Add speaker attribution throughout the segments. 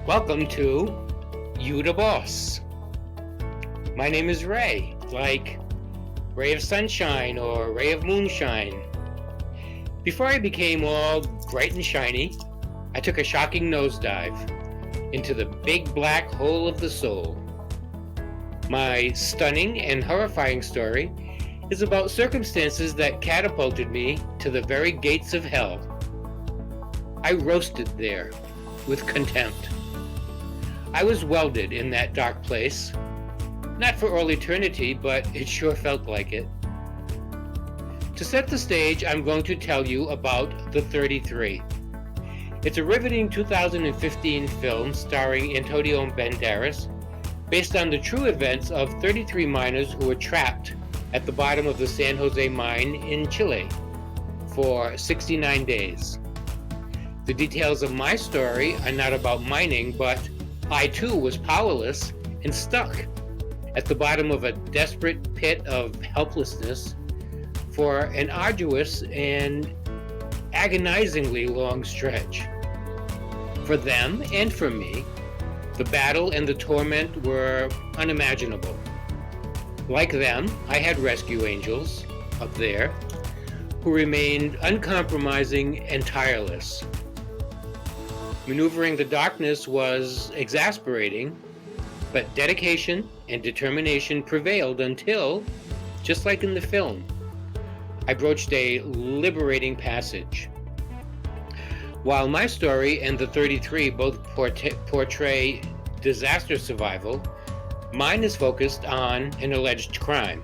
Speaker 1: Welcome to You the Boss. My name is Ray, like ray of sunshine or ray of moonshine. Before I became all bright and shiny, I took a shocking nosedive into the big black hole of the soul. My stunning and horrifying story is about circumstances that catapulted me to the very gates of hell. I roasted there with contempt. I was welded in that dark place, not for all eternity, but it sure felt like it. To set the stage, I'm going to tell you about The 33. It's a riveting 2015 film starring Antonio Banderas, based on the true events of 33 miners who were trapped at the bottom of the San Jose mine in Chile for 69 days. The details of my story are not about mining, but I too was powerless and stuck at the bottom of a desperate pit of helplessness for an arduous and agonizingly long stretch. For them and for me, the battle and the torment were unimaginable. Like them, I had rescue angels up there who remained uncompromising and tireless. Maneuvering the darkness was exasperating, but dedication and determination prevailed until, just like in the film, I broached a liberating passage. While my story and the 33 both portray disaster survival, mine is focused on an alleged crime.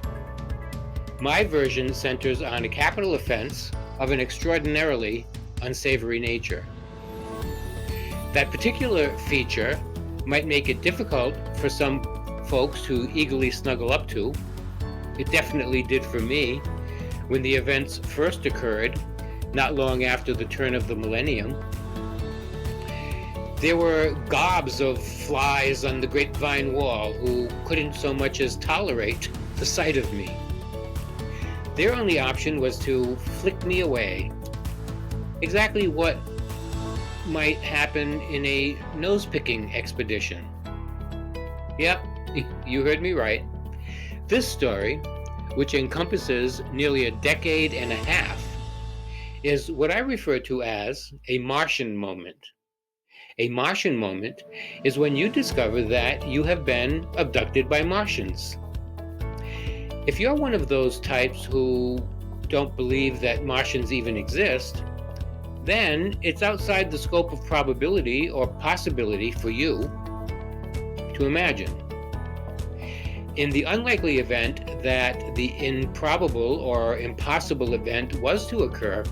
Speaker 1: My version centers on a capital offense of an extraordinarily unsavory nature. That particular feature might make it difficult for some folks to eagerly snuggle up to. It definitely did for me when the events first occurred, not long after the turn of the millennium. There were gobs of flies on the grapevine wall who couldn't so much as tolerate the sight of me. Their only option was to flick me away. Exactly what might happen in a nose-picking expedition. Yep, you heard me right. This story, which encompasses nearly a decade and a half, is what I refer to as a Martian moment. A Martian moment is when you discover that you have been abducted by Martians. If you're one of those types who don't believe that Martians even exist, then it's outside the scope of probability or possibility for you to imagine. In the unlikely event that the improbable or impossible event was to occur,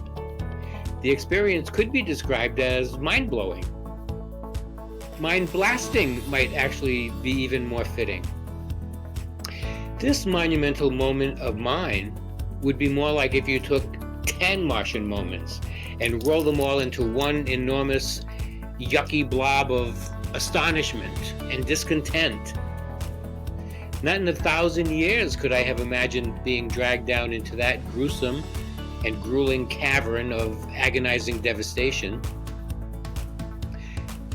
Speaker 1: the experience could be described as mind-blowing. Mind-blasting might actually be even more fitting. This monumental moment of mine would be more like if you took 10 Martian moments and roll them all into one enormous, yucky blob of astonishment and discontent. Not in 1,000 years could I have imagined being dragged down into that gruesome and grueling cavern of agonizing devastation.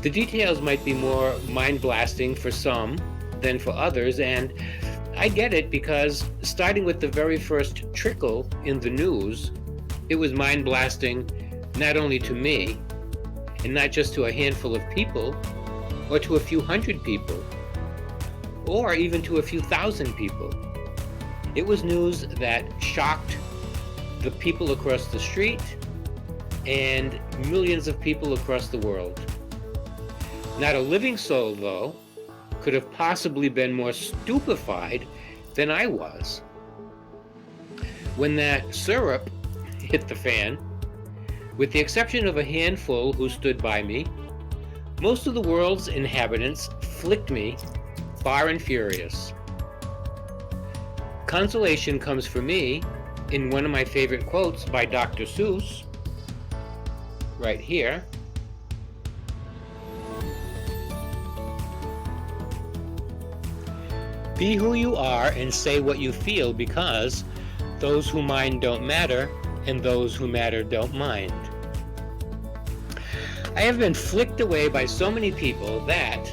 Speaker 1: The details might be more mind-blasting for some than for others, and I get it because starting with the very first trickle in the news, it was mind-blasting not only to me, and not just to a handful of people, or to a few hundred people, or even to a few thousand people. It was news that shocked the people across the street and millions of people across the world. Not a living soul, though, could have possibly been more stupefied than I was. When that syrup hit the fan, with the exception of a handful who stood by me, most of the world's inhabitants flicked me far and furious. Consolation comes for me in one of my favorite quotes by Dr. Seuss, right here. Be who you are and say what you feel, because those who mind don't matter, and those who matter don't mind. I have been flicked away by so many people that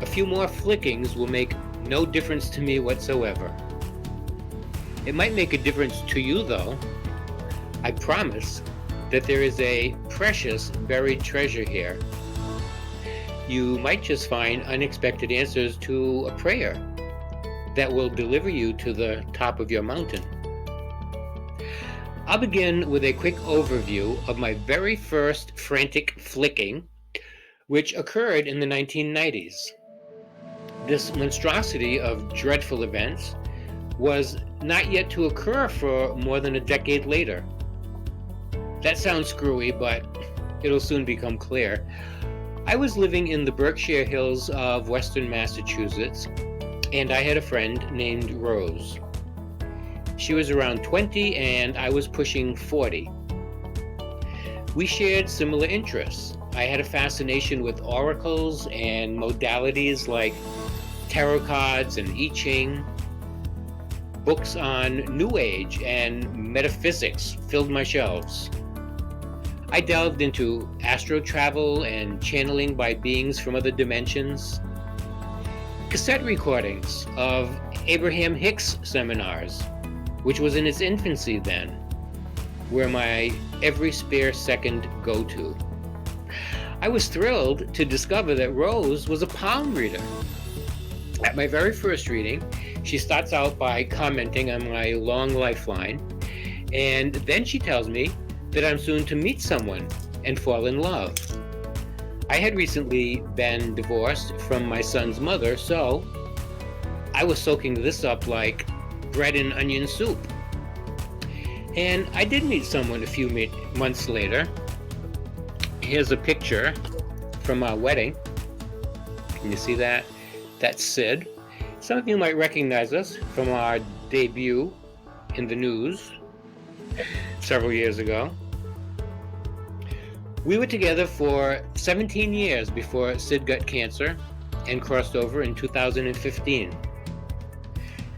Speaker 1: a few more flickings will make no difference to me whatsoever. It might make a difference to you, though. I promise that there is a precious buried treasure here. You might just find unexpected answers to a prayer that will deliver you to the top of your mountain. I'll begin with a quick overview of my very first frantic flicking, which occurred in the 1990s. This monstrosity of dreadful events was not yet to occur for more than a decade later. That sounds screwy, but it'll soon become clear. I was living in the Berkshire Hills of Western Massachusetts, and I had a friend named Rose. She was around 20 and I was pushing 40. We shared similar interests. I had a fascination with oracles and modalities like tarot cards and I Ching. Books on New Age and metaphysics filled my shelves. I delved into astro travel and channeling by beings from other dimensions. Cassette recordings of Abraham Hicks seminars, which was in its infancy then, were my every spare second go-to. I was thrilled to discover that Rose was a palm reader. At my very first reading, she starts out by commenting on my long lifeline, and then she tells me that I'm soon to meet someone and fall in love. I had recently been divorced from my son's mother, so I was soaking this up like bread and onion soup. And I did meet someone a few months later. Here's a picture from our wedding. Can you see that? That's Sid. Some of you might recognize us from our debut in the news several years ago. We were together for 17 years before Sid got cancer and crossed over in 2015.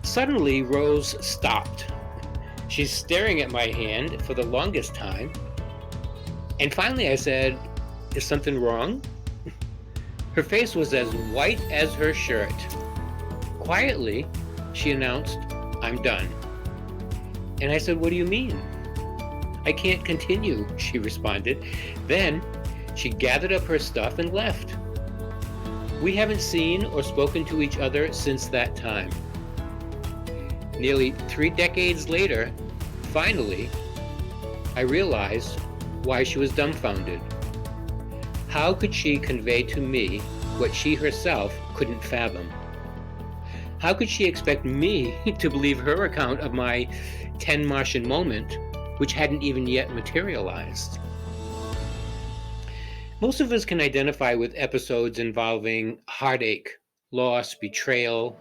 Speaker 1: Suddenly, Rose stopped. She's staring at my hand for the longest time. And finally I said, "Is something wrong?" Her face was as white as her shirt. Quietly, she announced, "I'm done." And I said, "What do you mean?" "I can't continue," she responded. Then she gathered up her stuff and left. We haven't seen or spoken to each other since that time. Nearly 3 decades later, finally, I realized why she was dumbfounded. How could she convey to me what she herself couldn't fathom? How could she expect me to believe her account of my 10 Martian moment, which hadn't even yet materialized? Most of us can identify with episodes involving heartache, loss, betrayal,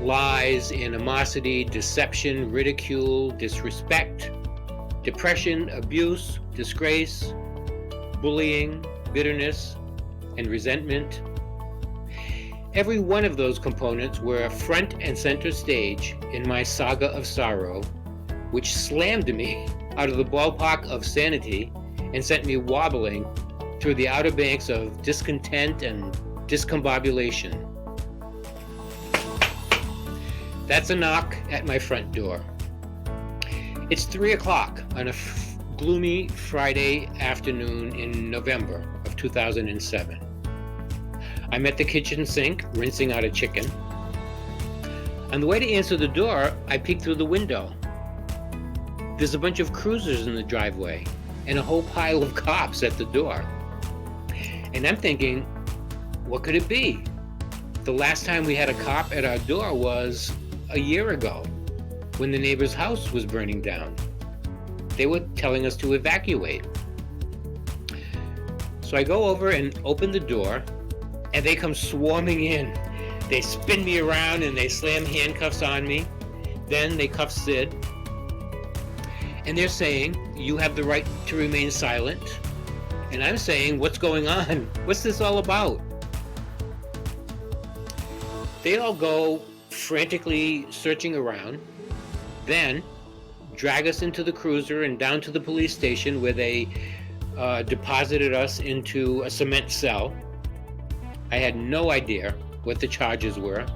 Speaker 1: lies, animosity, deception, ridicule, disrespect, depression, abuse, disgrace, bullying, bitterness, and resentment. Every one of those components were front and center stage in my saga of sorrow, which slammed me out of the ballpark of sanity and sent me wobbling through the outer banks of discontent and discombobulation. That's a knock at my front door. It's 3 o'clock on a gloomy Friday afternoon in November of 2007. I'm at the kitchen sink, rinsing out a chicken. On the way to answer the door, I peek through the window. There's a bunch of cruisers in the driveway and a whole pile of cops at the door. And I'm thinking, what could it be? The last time we had a cop at our door was a year ago, when the neighbor's house was burning down. They were telling us to evacuate. So I go over and open the door, and they come swarming in. They spin me around and they slam handcuffs on me. Then they cuff Sid. And they're saying, "You have the right to remain silent." And I'm saying, "What's going on? What's this all about?" They all go frantically searching around, then drag us into the cruiser and down to the police station, where they deposited us into a cement cell. I had no idea what the charges were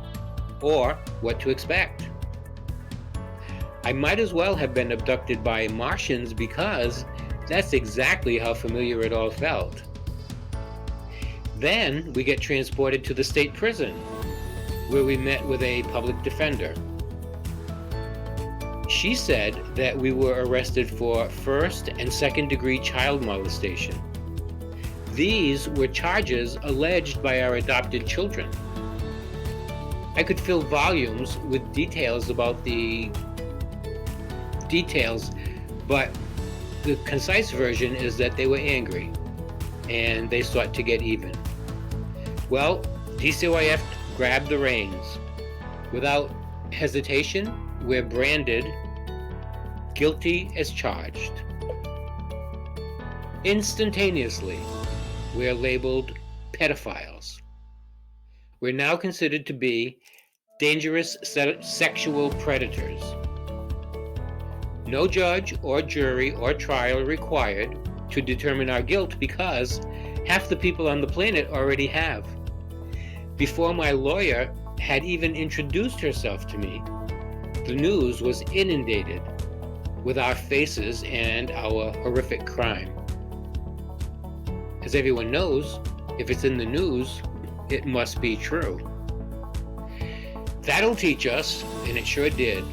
Speaker 1: or what to expect. I might as well have been abducted by Martians because that's exactly how familiar it all felt. Then we get transported to the state prison, where we met with a public defender. She said that we were arrested for first and second degree child molestation. These were charges alleged by our adopted children. I could fill volumes with details about the details, but the concise version is that they were angry and they sought to get even. Well, DCYF grabbed the reins. Without hesitation, we're branded guilty as charged. Instantaneously, we're labeled pedophiles. We're now considered to be dangerous sexual predators. No judge or jury or trial required to determine our guilt because half the people on the planet already have. Before my lawyer had even introduced herself to me, the news was inundated with our faces and our horrific crime. As everyone knows, if it's in the news, it must be true. That'll teach us, and it sure did.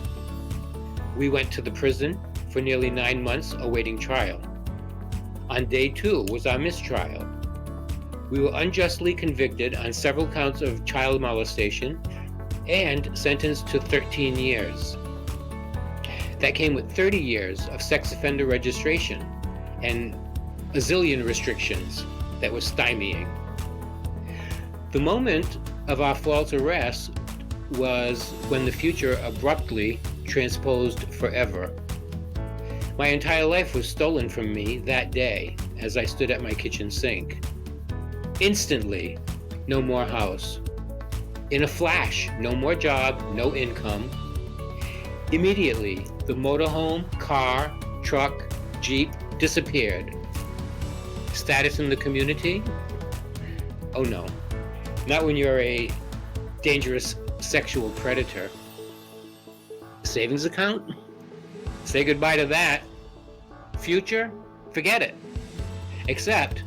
Speaker 1: We went to the prison for nearly 9 months awaiting trial. On day 2 was our mistrial. We were unjustly convicted on several counts of child molestation and sentenced to 13 years. That came with 30 years of sex offender registration and a zillion restrictions that were stymieing. The moment of our false arrest was when the future abruptly transposed forever. My entire life was stolen from me that day as I stood at my kitchen sink. Instantly, no more house. In a flash, no more job, no income. Immediately, the motorhome, car, truck, Jeep disappeared. Status in the community? Oh no, not when you're a dangerous sexual predator. Savings account? Say goodbye to that. Future? Forget it. Except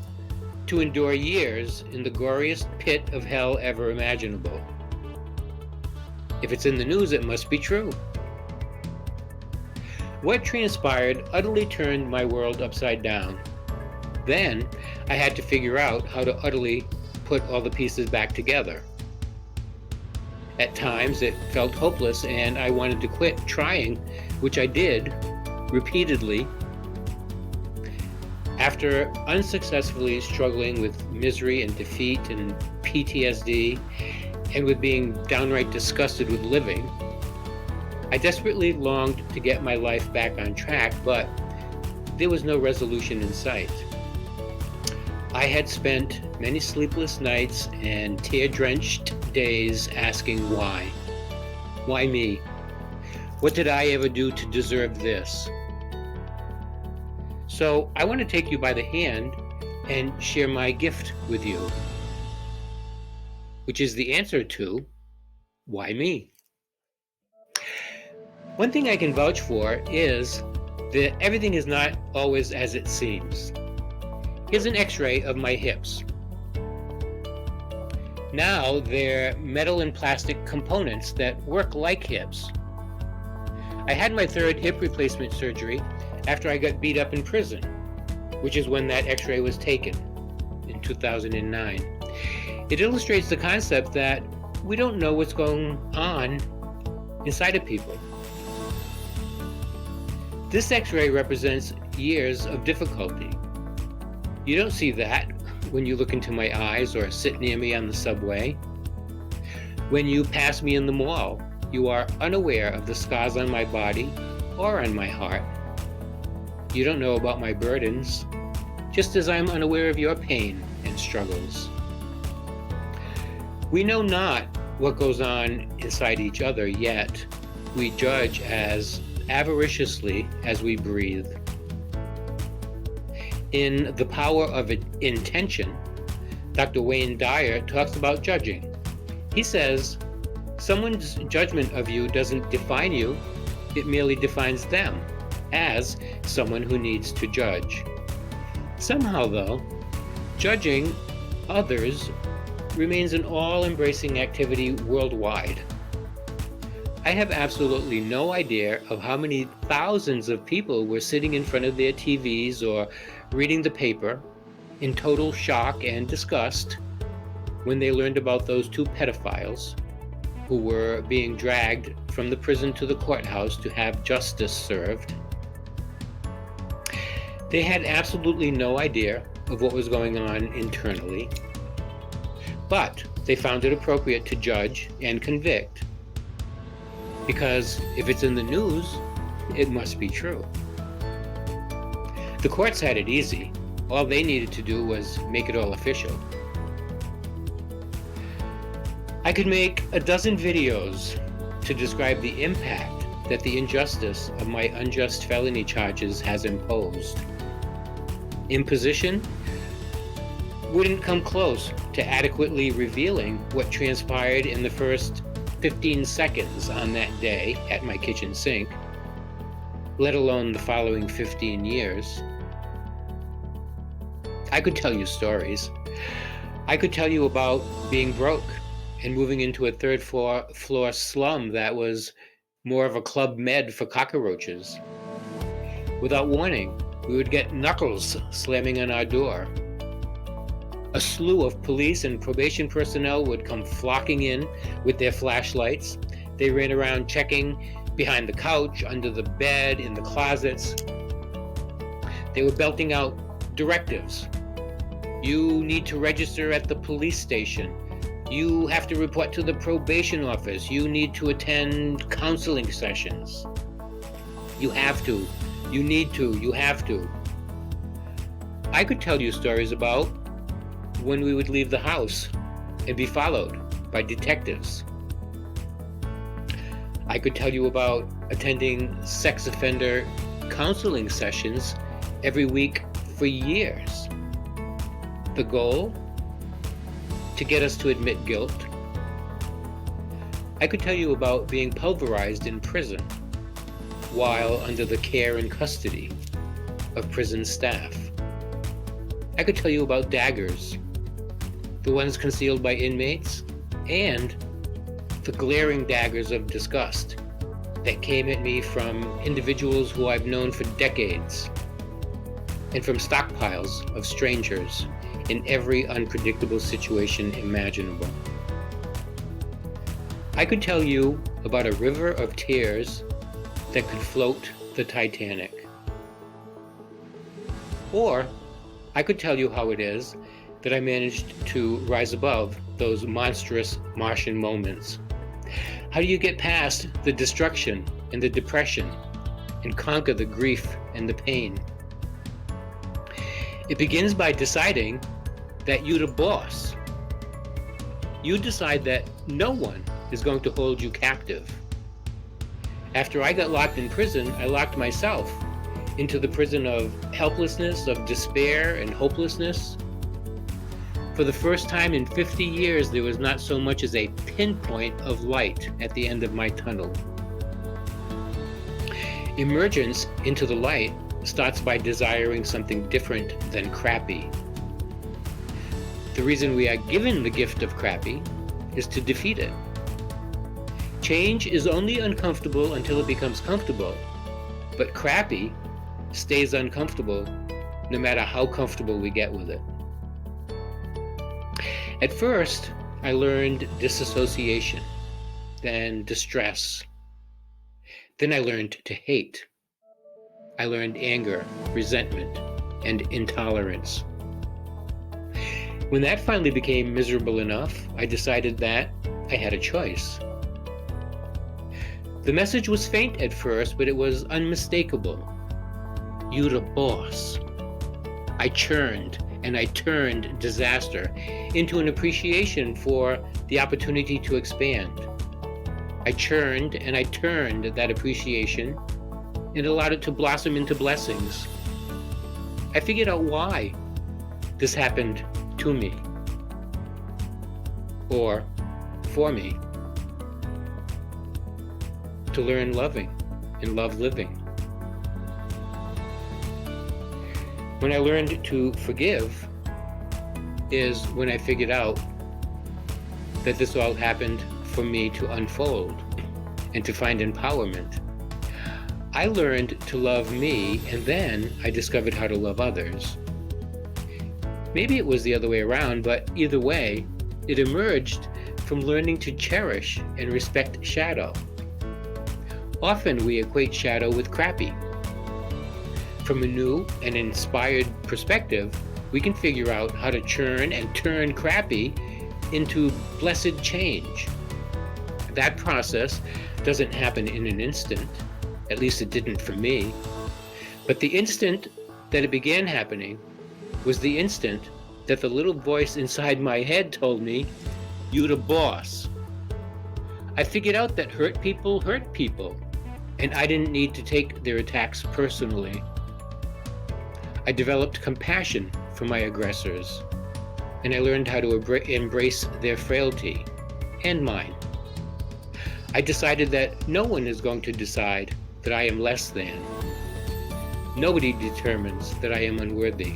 Speaker 1: to endure years in the goriest pit of hell ever imaginable. If it's in the news, it must be true. What transpired utterly turned my world upside down. Then I had to figure out how to utterly put all the pieces back together. At times it felt hopeless and I wanted to quit trying, which I did repeatedly. After unsuccessfully struggling with misery and defeat and PTSD, and with being downright disgusted with living, I desperately longed to get my life back on track, but there was no resolution in sight. I had spent many sleepless nights and tear-drenched days asking why. Why me? What did I ever do to deserve this? So I want to take you by the hand and share my gift with you, which is the answer to why me? One thing I can vouch for is that everything is not always as it seems. Here's an x-ray of my hips. Now they're metal and plastic components that work like hips. I had my third hip replacement surgery after I got beat up in prison, which is when that x-ray was taken in 2009. It illustrates the concept that we don't know what's going on inside of people. This x-ray represents years of difficulty. You don't see that when you look into my eyes or sit near me on the subway. When you pass me in the mall, you are unaware of the scars on my body or on my heart. You don't know about my burdens, just as I'm unaware of your pain and struggles. We know not what goes on inside each other, yet we judge as avariciously as we breathe. In The Power of Intention, Dr. Wayne Dyer talks about judging. He says, someone's judgment of you doesn't define you, it merely defines them as someone who needs to judge. Somehow, though, judging others remains an all-embracing activity worldwide. I have absolutely no idea of how many thousands of people were sitting in front of their TVs or reading the paper in total shock and disgust when they learned about those two pedophiles who were being dragged from the prison to the courthouse to have justice served. They had absolutely no idea of what was going on internally, but they found it appropriate to judge and convict, because if it's in the news, it must be true. The courts had it easy. All they needed to do was make it all official. I could make a dozen videos to describe the impact that the injustice of my unjust felony charges has imposed. Imposition wouldn't come close to adequately revealing what transpired in the first 15 seconds on that day at my kitchen sink, let alone the following 15 years. I could tell you stories. I could tell you about being broke and moving into a third floor slum that was more of a Club Med for cockroaches. Without warning, we would get knuckles slamming on our door. A slew of police and probation personnel would come flocking in with their flashlights. They ran around checking behind the couch, under the bed, in the closets. They were belting out directives. You need to register at the police station. You have to report to the probation office. You need to attend counseling sessions. You have to. You need to. You have to. I could tell you stories about when we would leave the house and be followed by detectives. I could tell you about attending sex offender counseling sessions every week for years. The goal? To get us to admit guilt. I could tell you about being pulverized in prison while under the care and custody of prison staff. I could tell you about daggers, the ones concealed by inmates, and the glaring daggers of disgust that came at me from individuals who I've known for decades, and from stockpiles of strangers in every unpredictable situation imaginable. I could tell you about a river of tears that could float the Titanic. Or I could tell you how it is that I managed to rise above those monstrous Martian moments. How do you get past the destruction and the depression and conquer the grief and the pain? It begins by deciding that you're the boss. You decide that no one is going to hold you captive. After I got locked in prison, I locked myself into the prison of helplessness, of despair and hopelessness. For the first time in 50 years, there was not so much as a pinpoint of light at the end of my tunnel. Emergence into the light starts by desiring something different than crappy. The reason we are given the gift of crappy is to defeat it. Change is only uncomfortable until it becomes comfortable, but crappy stays uncomfortable no matter how comfortable we get with it. At first, I learned disassociation, then distress. Then I learned to hate. I learned anger, resentment, and intolerance. When that finally became miserable enough, I decided that I had a choice. The message was faint at first, but it was unmistakable. You're the boss. I churned and I turned disaster into an appreciation for the opportunity to expand. I churned and I turned that appreciation and allowed it to blossom into blessings. I figured out why this happened to me or for me, to learn loving and love living. When I learned to forgive is when I figured out that this all happened for me to unfold and to find empowerment. I learned to love me, and then I discovered how to love others. Maybe it was the other way around, but either way, it emerged from learning to cherish and respect shadow. Often we equate shadow with crappy. From a new and inspired perspective, we can figure out how to churn and turn crappy into blessed change. That process doesn't happen in an instant. At least it didn't for me. But the instant that it began happening was the instant that the little voice inside my head told me, "You the boss." I figured out that hurt people, and I didn't need to take their attacks personally. I developed compassion for my aggressors, and I learned how to embrace their frailty and mine. I decided that no one is going to decide that I am less than. Nobody determines that I am unworthy.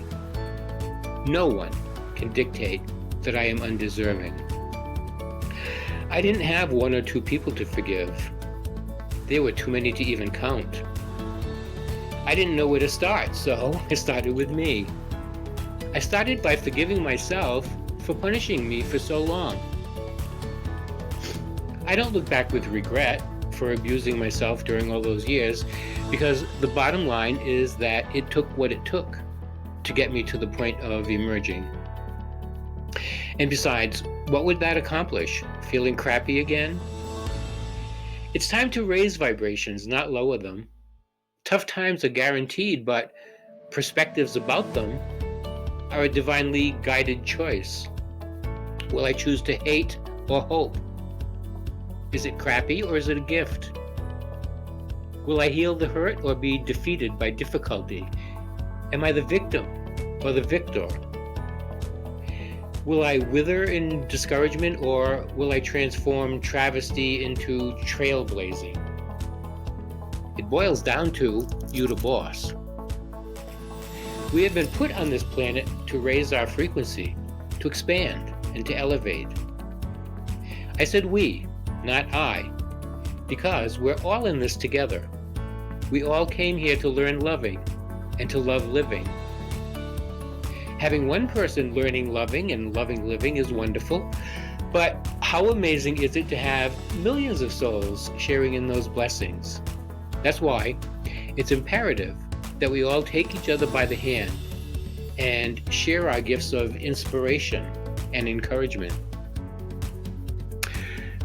Speaker 1: No one can dictate that I am undeserving. I didn't have one or two people to forgive. There were too many to even count. I didn't know where to start, so I started with me. I started by forgiving myself for punishing me for so long. I don't look back with regret for abusing myself during all those years, because the bottom line is that it took what it took to get me to the point of emerging. And besides, what would that accomplish? Feeling crappy again? It's time to raise vibrations, not lower them. Tough times are guaranteed, but perspectives about them are a divinely guided choice. Will I choose to hate or hope? Is it crappy or is it a gift? Will I heal the hurt or be defeated by difficulty? Am I the victim or the victor? Will I wither in discouragement or will I transform travesty into trailblazing? It boils down to you the boss. We have been put on this planet to raise our frequency, to expand and to elevate. I said we, not I, because we're all in this together. We all came here to learn loving and to love living. Having one person learning loving and loving living is wonderful, but how amazing is it to have millions of souls sharing in those blessings? That's why it's imperative that we all take each other by the hand and share our gifts of inspiration and encouragement.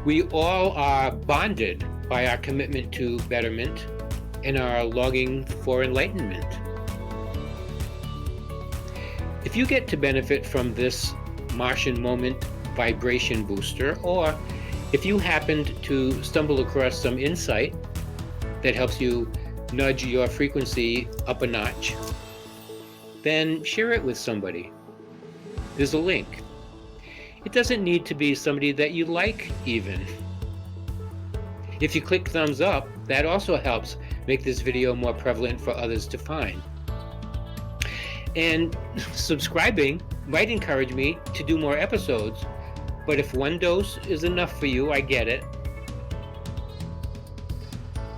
Speaker 1: We all are bonded by our commitment to betterment and our longing for enlightenment. If you get to benefit from this Martian moment vibration booster, or if you happened to stumble across some insight that helps you nudge your frequency up a notch, then share it with somebody. There's a link. It doesn't need to be somebody that you like even. If you click thumbs up, that also helps make this video more prevalent for others to find. And subscribing might encourage me to do more episodes, but if one dose is enough for you, I get it.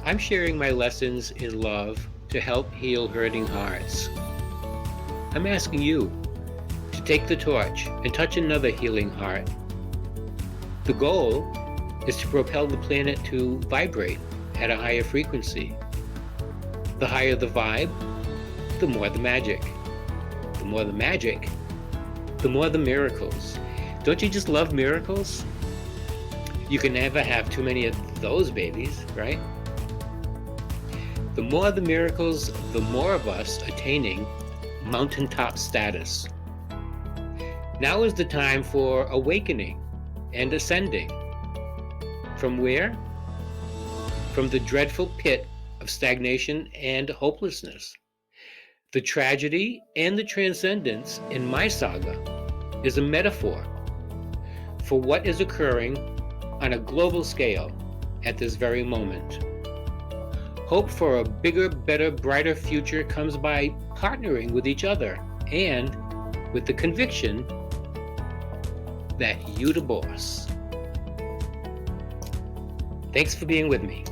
Speaker 1: I'm sharing my lessons in love to help heal hurting hearts. I'm asking you to take the torch and touch another healing heart. The goal is to propel the planet to vibrate at a higher frequency. The higher the vibe, the more the magic. The more the magic, the more the miracles. Don't you just love miracles? You can never have too many of those babies, right? The more the miracles, the more of us attaining mountaintop status. Now is the time for awakening and ascending. From where? From the dreadful pit of stagnation and hopelessness. The tragedy and the transcendence in my saga is a metaphor for what is occurring on a global scale at this very moment. Hope for a bigger, better, brighter future comes by partnering with each other and with the conviction that you the boss. Thanks for being with me.